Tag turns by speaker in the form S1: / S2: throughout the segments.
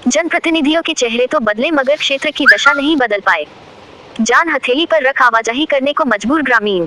S1: जनप्रतिनिधियों के चेहरे तो बदले मगर क्षेत्र की दशा नहीं बदल पाए। जान हथेली पर रख आवाजाही करने को मजबूर ग्रामीण।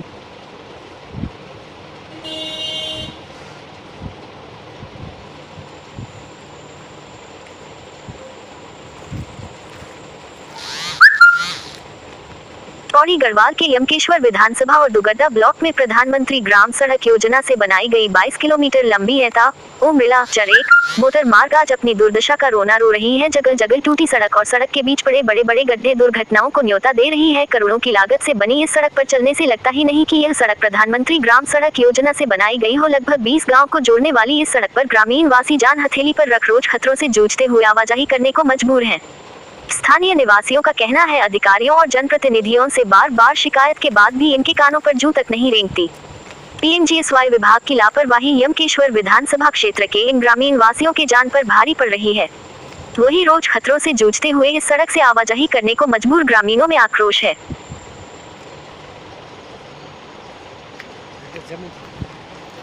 S1: पौड़ी गढ़वाल के यमकेश्वर विधानसभा और दुगड्डा ब्लॉक में प्रधानमंत्री ग्राम सड़क योजना से बनाई गई 22 किलोमीटर लंबी एता उमरिला चरेक मोटर मार्ग आज अपनी दुर्दशा का रोना रो रही है। जगह जगह टूटी सड़क और सड़क के बीच पड़े बड़े बड़े गड्ढे दुर्घटनाओं को न्योता दे रही है। करोड़ों की लागत से बनी इस सड़क पर चलने से लगता ही नहीं कि यह सड़क प्रधानमंत्री ग्राम सड़क योजना से बनाई गई हो। लगभग 20 गाँव को जोड़ने वाली इस सड़क पर ग्रामीण वासी जान हथेली पर रख रोज खतरों से जूझते हुए आवाजाही करने को मजबूर है। स्थानीय निवासियों का कहना है अधिकारियों और जनप्रतिनिधियों से बार बार शिकायत के बाद भी इनके कानों पर जूं तक नहीं रेंगती। पीएमजीएसवाई विभाग की लापरवाही यमकेश्वर विधानसभा क्षेत्र के इन ग्रामीण वासियों के जान पर भारी पड़ रही है। वही रोज खतरों से जूझते हुए इस सड़क से आवाजाही करने को मजबूर ग्रामीणों में आक्रोश है।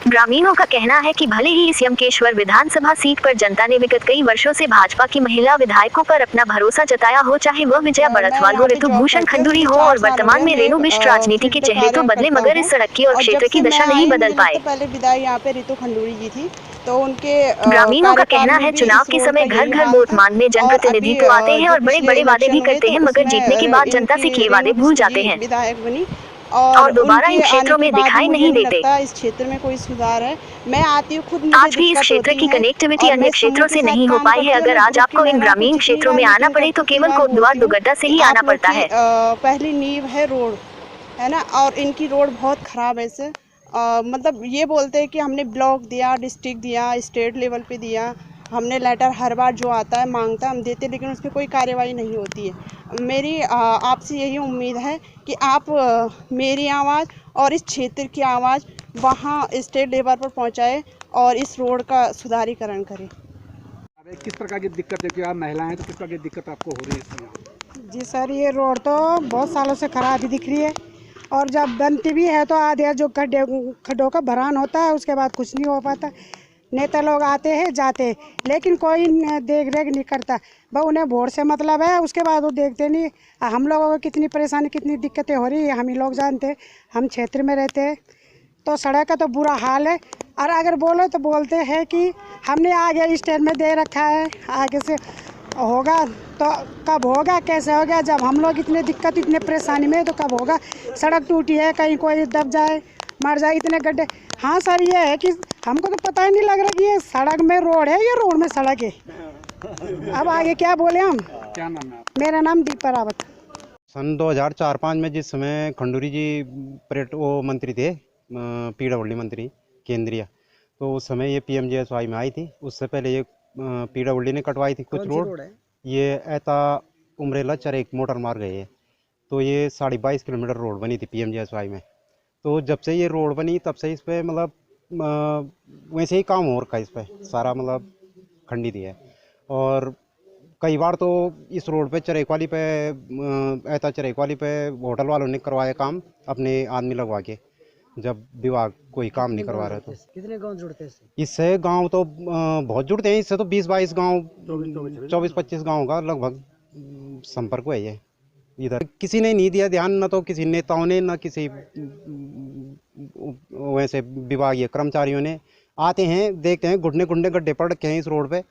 S1: ग्रामीणों का कहना है कि भले ही इस यमकेश्वर विधानसभा सीट पर जनता ने विगत कई वर्षों से भाजपा की महिला विधायकों पर अपना भरोसा जताया हो, चाहे वह विजया बड़थवाल हो, ऋतु भूषण खंडूरी हो और वर्तमान में रेणु बिष्ट। राजनीति के चेहरे तो बदले मगर इस सड़क की और क्षेत्र की दशा नहीं बदल पाए।
S2: पहले विधायक यहाँ पे ऋतु खंडूरी जी थी, तो उनके
S1: ग्रामीणों का कहना है चुनाव के समय घर घर वोट मांगने जनप्रतिनिधि तो आते हैं और बड़े बड़े वादे भी करते हैं, मगर जीतने के बाद जनता से किए वादे भूल जाते हैं
S2: विधायक बनी
S1: और दोबारा इन क्षेत्रों में दिखाई नहीं देते।
S2: इस क्षेत्र में कोई सुधार है। मैं आती हूँ खुद,
S1: आज भी इस क्षेत्र की कनेक्टिविटी अन्य क्षेत्रों से नहीं हो पाई है। अगर आज आपको इन ग्रामीण क्षेत्रों में आना पड़े तो केवल कोटद्वार दुगड्डा से ही आना पड़ता है।
S2: पहली नींव है रोड, है ना, और इनकी रोड बहुत खराब है। इसे मतलब ये बोलते हैं कि हमने ब्लॉक दिया, डिस्ट्रिक्ट दिया, स्टेट लेवल पे दिया, हमने लेटर हर बार जो आता है मांगता है हम देते, लेकिन उस पर कोई कार्रवाई नहीं होती है। मेरी आपसे यही उम्मीद है कि आप मेरी आवाज़ और इस क्षेत्र की आवाज़ वहाँ स्टेट लेवल पर पहुँचाए और इस रोड का सुधारीकरण करें।
S3: किस प्रकार की दिक्कत है कि आप महिलाएं हैं तो किस प्रकार की दिक्कत आपको हो रही है?
S4: जी सर, ये रोड तो बहुत सालों से खराब ही दिख रही है और जब बनती भी है तो आधे जो खड्डों का भरान होता है उसके बाद कुछ नहीं हो पाता। नेता लोग आते हैं जाते हैं, लेकिन कोई देख रेख नहीं करता। बस उन्हें वोट से मतलब है, उसके बाद वो देखते नहीं। हम लोगों को कितनी परेशानी कितनी दिक्कतें हो रही है हम ही लोग जानते हैं, हम क्षेत्र में रहते हैं। तो सड़क का तो बुरा हाल है और अगर बोलो तो बोलते हैं कि हमने आगे स्टेट में दे रखा है, आगे से होगा तो कब होगा, कैसे होगा? जब हम लोग इतने दिक्कत इतने परेशानी में तो कब होगा? सड़क टूटी है, कहीं कोई दब जाए मर जाए, इतने गड्ढे। हाँ सर, ये है कि हमको तो पता ही नहीं लग रहा कि ये सड़क में रोड है या रोड में सड़क है। अब आगे क्या बोले हम?
S3: क्या नाम है?
S4: मेरा नाम दीपा रावत।
S5: सन 2004-05 में जिस समय खंडूरी जी वो मंत्री थे, पीडब्ल्यूडी मंत्री केंद्रीय, तो उस समय ये पीएमजीएसवाई में आई थी। उससे पहले ये पीडब्ल्यूडी ने कटवाई थी कुछ रोड। ये एता उमरेला चरेक मोटर मार्ग है। तो ये 22.5 किलोमीटर रोड बनी थी पीएमजीएसवाई में। तो जब से ये रोड बनी तब से इस पर मतलब वैसे ही काम हो रखा है, इस पर सारा मतलब खंडित ही है। और कई बार तो इस रोड पे चरेक वाली पे ऐसा चरेक वाली पे होटल वालों ने करवाया काम अपने आदमी लगवा के, जब विभाग कोई काम नहीं करवा रहे। तो
S6: कितने गांव जुड़ते हैं
S5: इससे? गांव तो बहुत जुड़ते हैं इससे, तो 20-22 गांव 24-25 गांव का लगभग संपर्क हुआ है ये। इधर किसी ने नहीं दिया ध्यान, न तो किसी नेताओं ने, न किसी वैसे विभागीय कर्मचारियों ने। आते हैं देखते हैं घुटने घुटने गड्ढे पड़ रखे हैं इस रोड पे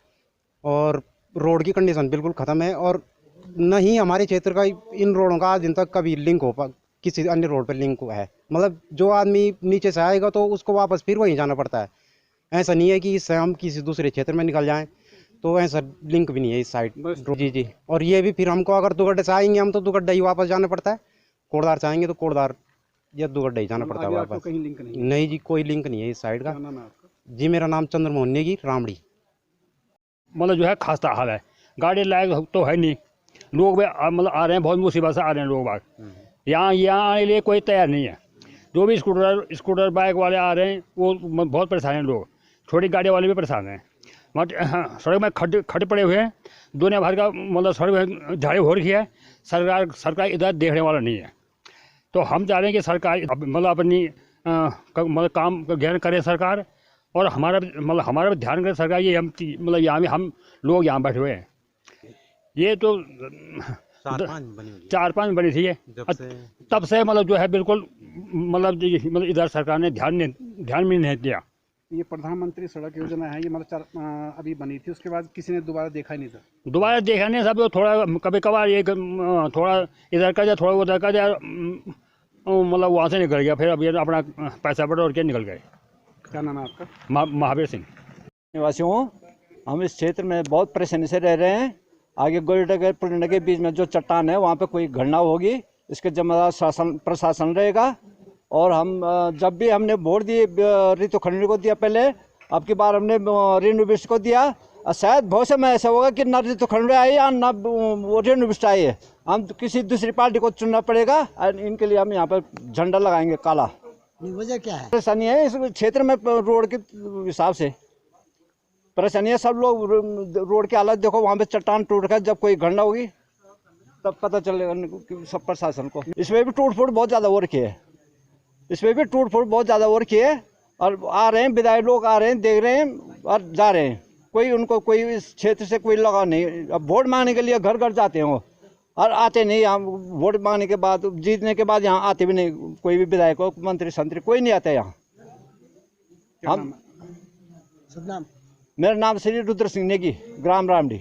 S5: और रोड की कंडीशन बिल्कुल ख़त्म है। और न ही हमारे क्षेत्र का इन रोडों का आज दिन तक कभी लिंक हो किसी अन्य रोड पर लिंक है। मतलब जो आदमी नीचे से आएगा तो उसको वापस फिर वहीं जाना पड़ता है। ऐसा नहीं है कि इससे हम किसी दूसरे क्षेत्र में निकल जाएं, तो ऐसा लिंक भी नहीं है इस साइड। जी। और ये भी फिर हमको अगर दुगड्डे से आएंगे हम तो दुगड्डा ही वापस जाना पड़ता है, कोटद्वार से आएंगे तो कोटद्वार या दुगड्डा ही जाना पड़ता है वापस।
S3: कहीं लिंक नहीं?
S5: नहीं जी, कोई लिंक नहीं है इस साइड का। जी, मेरा नाम चंद्रमोहन नेगी, रामड़ी।
S7: मतलब जो है खास्ता हाल है, गाड़ी लायक तो है नहीं। लोग मतलब आ रहे हैं, बहुत मुसीबत से आ रहे हैं लोग बाग। यहाँ आने के लिए कोई तैयार नहीं है। जो भी स्कूटर बाइक वाले आ रहे हैं वो बहुत परेशान हैं लोग। छोटी गाड़ी वाले भी परेशान हैं। सड़क में खड्डे पड़े हुए हैं, दुनिया भर का मतलब सड़क में झाड़ी हो रखी है। सरकार इधर देखने वाला नहीं है। तो हम चाह रहे हैं कि सरकार मतलब अपनी मतलब काम ज्ञान करे सरकार, और हमारा भी ध्यान करे सरकार। ये हम मतलब यहाँ हम लोग यहाँ बैठे हुए हैं। ये तो
S5: 4-5 बनी हुई है
S7: 4-5 बनी थी ये,
S5: जब से।
S7: तब से मतलब जो है बिल्कुल मतलब इधर सरकार ने ध्यान भी नहीं दिया।
S3: ये प्रधानमंत्री सड़क योजना है, ये मतलब अभी बनी थी, उसके बाद किसी ने दोबारा देखा ही नहीं था।
S7: दोबारा देखा नहीं, सब थोड़ा कभी कभार ये थोड़ा इधर का जाए थोड़ा उधर का जाए, मतलब वहाँ से निकल गया, फिर अब ये अपना पैसा बढ़ा और क्या निकल गए।
S3: क्या नाम है आपका?
S7: महावीर सिंह
S6: निवासी हूँ। हम इस क्षेत्र में बहुत परेशानी से रह रहे हैं। आगे गोलडगर पुलिंडा के बीच में जो चट्टान है वहाँ पे कोई घटना होगी, इसके जिम्मेदार प्रशासन रहेगा। और हम जब भी हमने वोट दिए रितु खंडूरी को दिया पहले, अब की बार हमने रेणु बिष्ट को दिया, और शायद बहुत समय ऐसा होगा कि ना रितु खंडूरी आई या ना वो रेणु बिष्ट आई है, हम तो किसी दूसरी पार्टी को चुनना पड़ेगा। और इनके लिए हम यहाँ पर झंडा लगाएंगे काला।
S8: वजह क्या है?
S6: परेशानी है इस क्षेत्र में, रोड के हिसाब से परेशानी है। सब लोग रोड की हालत देखो, वहाँ पे चट्टान टूट कर जब कोई घटना होगी तब पता चलेगा सब प्रशासन को। इसमें भी टूट फूट बहुत ज़्यादा हो रखी है, इसमें भी टूट फूट बहुत ज़्यादा हो रखी है। और आ रहे हैं विधायक लोग, आ रहे हैं, देख रहे हैं और जा रहे हैं, कोई उनको कोई इस क्षेत्र से कोई लगाव नहीं। अब वोट मांगने के लिए घर घर जाते हैं वो, और आते नहीं। यहाँ वोट मांगने के बाद, जीतने के बाद यहाँ आते भी नहीं, कोई भी विधायक हो, मंत्री संतरी कोई नहीं आता यहाँ। हम
S8: सब नाम?
S6: मेरा नाम श्री रुद्र सिंह नेगी, ग्राम रामडी।